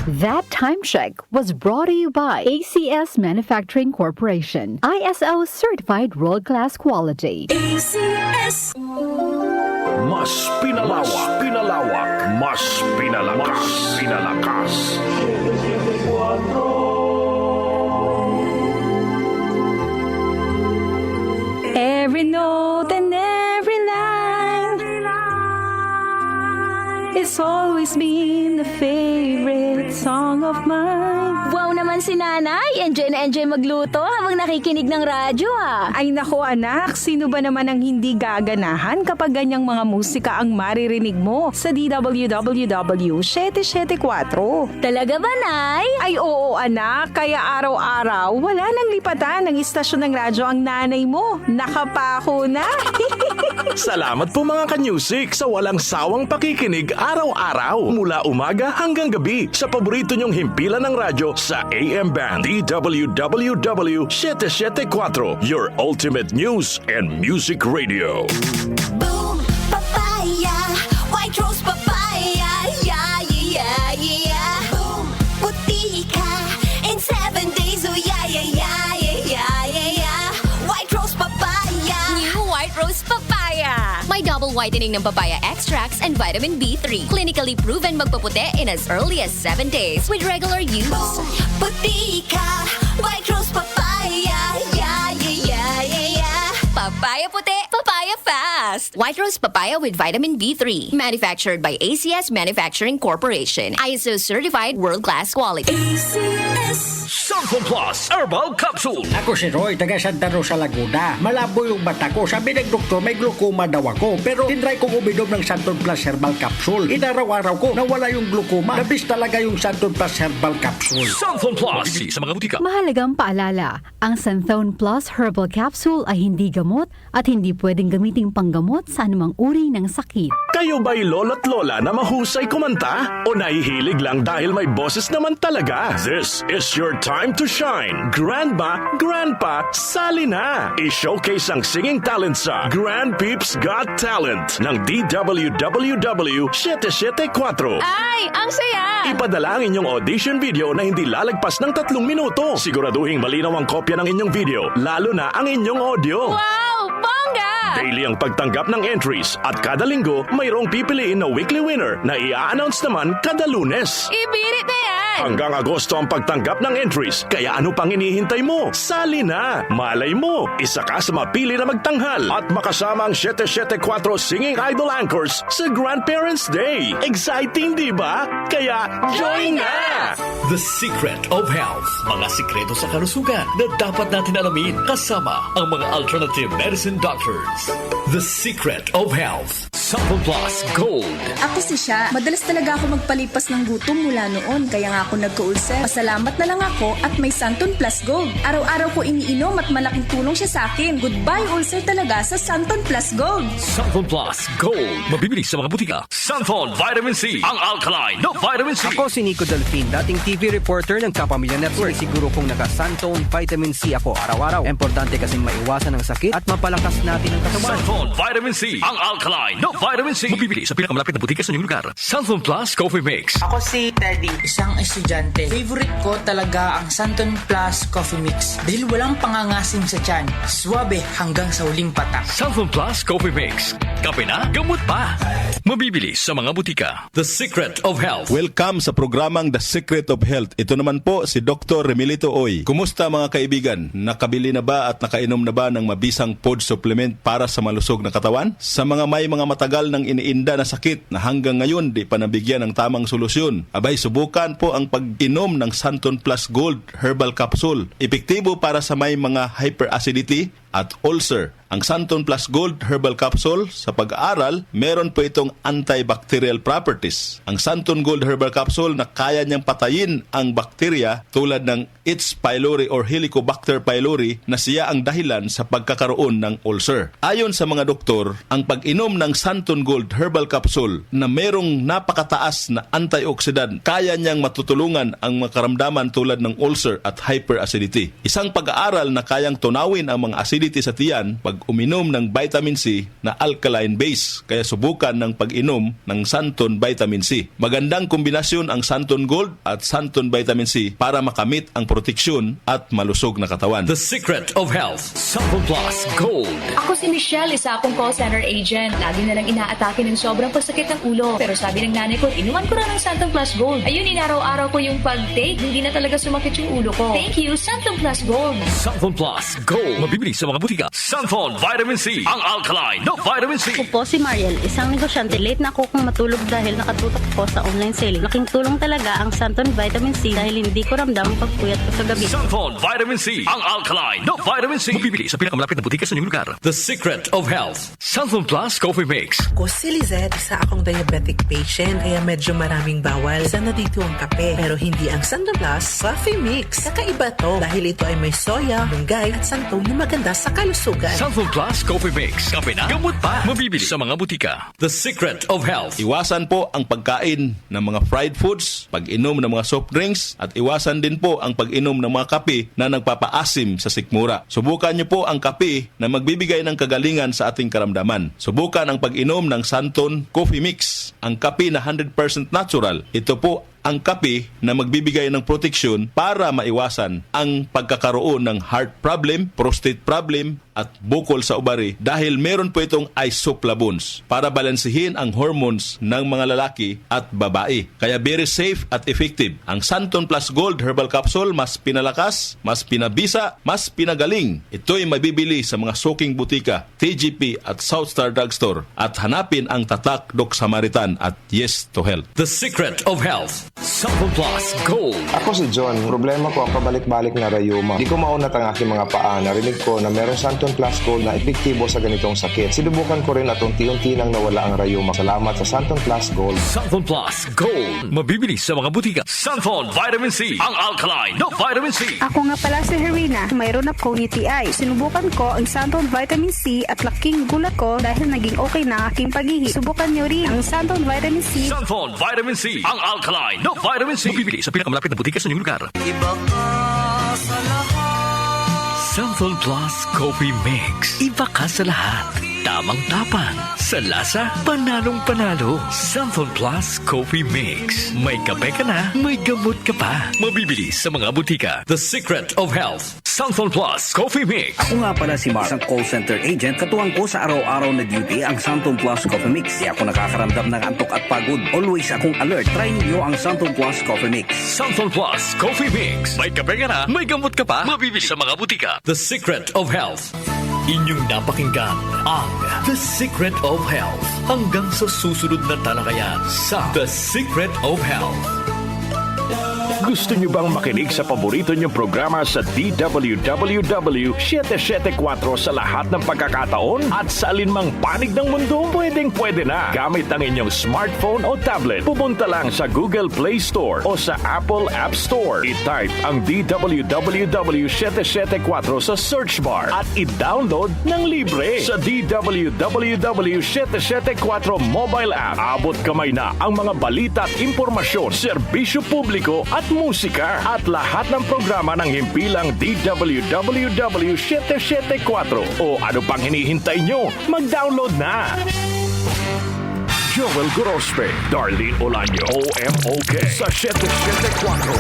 That time check was brought to you by ACS Manufacturing Corporation, ISO certified world-class quality. ACS. Mas pinalawak, mas pinalakas. Every note and every line, it's always been the favorite song of mine. Wow naman si nanay, enjoy na enjoy magluto habang nakikinig ng radyo Ay nako anak, sino ba naman ang hindi gaganahan kapag ganyang mga musika ang maririnig mo sa DWWW 774? Talaga ba, nay? Ay oo anak, kaya araw-araw wala nang lipatan ng istasyon ng radyo ang nanay mo. Nakapako na. Salamat po mga ka-music sa walang sawang pakikinig araw-araw mula umaga hanggang gabi sa paborito nyong himpilan ng radyo sa AM Band DWWW 774, your ultimate news and music radio. Boom, papaya, white rose papaya, yeah, yeah, yeah. Boom, puti ka in 7 days, oh yeah, yeah, yeah, yeah, yeah, yeah. White rose papaya. New White Rose Papaya. May double whitening ng papaya extracts and vitamin B3. Clinically proven magpaputi in as early as 7 days with regular use. Boom, puti ka, white rose papaya, yeah, yeah, yeah, yeah, yeah. Papaya puti, papaya fast. White Rose Papaya with vitamin B3. Manufactured by ACS Manufacturing Corporation. ISO certified world-class quality. ACS. Santon Plus Herbal Capsule. Ako si Roy, taga Santa Rosa, Laguna. Malabo yung mata ko. Sabi ng doktor, may glaucoma daw ako. Pero tinry kong uminom ng Santon Plus Herbal Capsule. Inaraw-araw ko, nawala yung glaucoma. Nabis talaga yung Santon Plus Herbal Capsule. Santon Plus sa mga butika. Mahalagang paalala, ang Santhone Plus Herbal Capsule ay hindi gamot at hindi pwedeng gamiting panggamot sa anumang uri ng sakit. Kayo ba'y lolo't lola na mahusay kumanta? O nahihilig lang dahil may boses naman talaga? This is your time to shine. Grandma, Grandpa, sali na! I-showcase ang singing talent sa Grand Peeps Got Talent ng DWWW 774. Ay, ang saya! Ipadala ang inyong audition video na hindi lalagpas ng 3 minuto. Siguraduhin malinaw ang kopya ng inyong video, lalo na ang inyong audio. Wow, bongga! Daily ang pagtanggap ng entries at kada linggo mayroong pipiliin na weekly winner na i-announce naman kada Lunes. Ibirit na yan! Hanggang Agosto ang pagtanggap ng entries, kaya ano pang hinihintay mo? Sali na! Malay mo, isa ka sa mapili na magtanghal at makasama ang 774 Singing Idol Anchors sa Grandparents' Day. Exciting, di ba? Kaya join na! The Secret of Health. Mga sikreto sa kalusugan na dapat natin alamin kasama ang mga alternative medicine doctors. The Secret of Health. Santon Plus Gold. Ako si Sha. Madalas talaga ako magpalipas ng gutom mula noon, kaya nga ako nagka-ulcer. Pasalamat na lang ako at may Santon Plus Gold. Araw-araw ko iniinom at malaking tulong siya sa akin. Goodbye ulcer talaga sa Santon Plus Gold. Santon Plus Gold. Mabibili sa mga butika. Santon Vitamin C. Ang alkaline na vitamin C. Ako si Nico Delfin, dating TV reporter ng Kapamilya Network. Siguro kong naka-Santon Vitamin C ako araw-araw. Importante kasing maiwasan ang sakit at mapalakas natin ang katawan. Santon Vitamin C. Ang alkaline na vitamin C. Mabibili sa pinakamalapit na butika sa inyong lugar. Santon Plus Coffee Mix. Ako si Teddy, isang estudyante. Favorite ko talaga ang Santon Plus Coffee Mix dahil walang pangangasim sa tiyan. Suwabe hanggang sa huling patak. Santon Plus Coffee Mix. Kape na, gamot pa. Mabibili sa mga butika. The Secret of Health. Welcome sa programang The Secret of Health. Ito naman po si Dr. Remilito Oy. Kumusta mga kaibigan? Nakabili na ba at nakainom na ba ng mabisang food supplement para sa malusog na katawan? Sa mga may mga matagal nang iniinda na sakit na hanggang ngayon di pa nabigyan ng tamang solusyon, abay subukan po ang pag-inom ng Santon Plus Gold Herbal Capsule. Epektibo para sa may mga hyperacidity at ulcer. Ang Santon Plus Gold Herbal Capsule, sa pag-aaral, meron po itong antibacterial properties. Ang Santon Gold Herbal Capsule na kaya niyang patayin ang bakterya tulad ng H. pylori or Helicobacter pylori na siya ang dahilan sa pagkakaroon ng ulcer. Ayon sa mga doktor, ang pag-inom ng Santon Gold Herbal Capsule na merong napakataas na antioxidant, kaya niyang matutulungan ang mga karamdaman tulad ng ulcer at hyperacidity. Isang pag-aaral na kayang tunawin ang mga acidity acidity sa tiyan pag uminom ng vitamin C na alkaline base. Kaya subukan ng pag-inom ng Santon Vitamin C. Magandang kombinasyon ang Santon Gold at Santon Vitamin C para makamit ang proteksyon at malusog na katawan. The Secret of Health. Santon Plus Gold. Ako si Michelle, isa akong call center agent. Lagi na lang inaatake ng sobrang pagsakit ng ulo. Pero sabi ng nanay ko, inuman ko na ng Santon Plus Gold. Ayun, inaraw-araw ko yung pag-take. Hindi na talaga sumakit yung ulo ko. Thank you, Santon Plus Gold. Santon Plus Gold. Mabibili sa mga butika. Santon Vitamin C. Ang alkaline na vitamin C. Ako po si Mariel, isang negosyante. Late na ako kung matulog dahil nakatutok po sa online selling. Laking tulong talaga ang Santon Vitamin C dahil hindi ko ramdam ang pagpuyat ko sa gabi. Santon Vitamin C. Ang alkaline na vitamin C. Mabibili sa pinakamalapit na butika sa inyong lugar. The Secret of Health. Santon Plus Coffee Mix. Ako si Lizette, isa akong diabetic patient kaya medyo maraming bawal. Isa na dito ang kape pero hindi ang Santon Plus Coffee Mix. Kakaiba to dahil ito ay may soya, munggay at santol na maganda sa kalusugan. Santon Plus Coffee Mix. Kape na, gamot pa. Mabibili sa mga butika. The Secret of Health. Iwasan po ang pagkain ng mga fried foods, pag-inom ng mga soft drinks, at iwasan din po ang pag-inom ng mga kape na nagpapaasim sa sikmura. Subukan niyo po ang kape na magbibigay ng kagalingan sa ating karamdaman. Subukan ang pag-inom ng Santon Coffee Mix, ang kape na 100% natural. Ito po ang kape na magbibigay ng proteksyon para maiwasan ang pagkakaroon ng heart problem, prostate problem, at bukol sa ubari dahil meron po itong isoflavones para balansehin ang hormones ng mga lalaki at babae. Kaya very safe at effective. Ang Santon Plus Gold Herbal Capsule mas pinalakas, mas pinabisa, mas pinagaling. Ito'y mabibili sa mga suking butika, TGP at Southstar Drugstore at hanapin ang tatak Doc Samaritan at Yes to Health. The Secret of Health. Santon Plus Gold. Ako si John. Problema ko ang pabalik-balik na rayuma. Di ko maunat ang aking mga paa. Narinig ko na merong Santon Plus Gold na epektibo sa ganitong sakit. Sinubukan ko rin at unti-unti nang nawala ang rayuma. Salamat sa Santon Plus Gold. Santon Plus Gold. Mabibili sa mga butika. Santon Vitamin C. Ang alkaline na vitamin C. Ako nga pala si Herina. Mayroon akong UTI. Sinubukan ko ang Santon Vitamin C at laking gulat ko dahil naging okay na ang aking paghihi. Subukan nyo rin ang Santon Vitamin C. Santon Vitamin C. Ang alkaline na vitamin C. Mabibili sa pinakamalapit na butika sa inyong lugar. Iba ka sa lahat. Santon Plus Coffee Mix. Iba ka sa lahat. Tamang-tapang. Sa lasa, panalong-panalo. Santon Plus Coffee Mix. May kape ka na, may gamot ka pa. Mabibili sa mga butika. The Secret of Health. Santon Plus Coffee Mix. Ako nga pala si Mark, isang call center agent. Katuwang ko sa araw-araw na duty ang Santon Plus Coffee Mix. Di ako nakakaramdam ng antok at pagod. Always akong alert. Try ninyo ang Santon Plus Coffee Mix. Santon Plus Coffee Mix. May kape ka na, may gamot ka pa. Mabibili sa mga butika. The Secret of Health. Inyong napakinggan ang The Secret of Health. Hanggang sa susunod na talakayan sa The Secret of Health. Gusto niyo bang makinig sa paborito niyong programa sa DWWW 774 sa lahat ng pagkakataon at sa alinmang panig ng mundo? Pwedeng-pwede na. Gamit ang inyong smartphone o tablet. Pumunta lang sa Google Play Store o sa Apple App Store. I-type ang DWWW 774 sa search bar at i-download ng libre. Sa DWWW 774 mobile app, abot kamay na ang mga balita at impormasyon, serbisyo publiko at musika at lahat ng programa ng himpilang DWWW 774. O ano pang hinihintay nyo? Mag-download na! Joel Gorospe, Darlene Olaño, OMOK sa 774.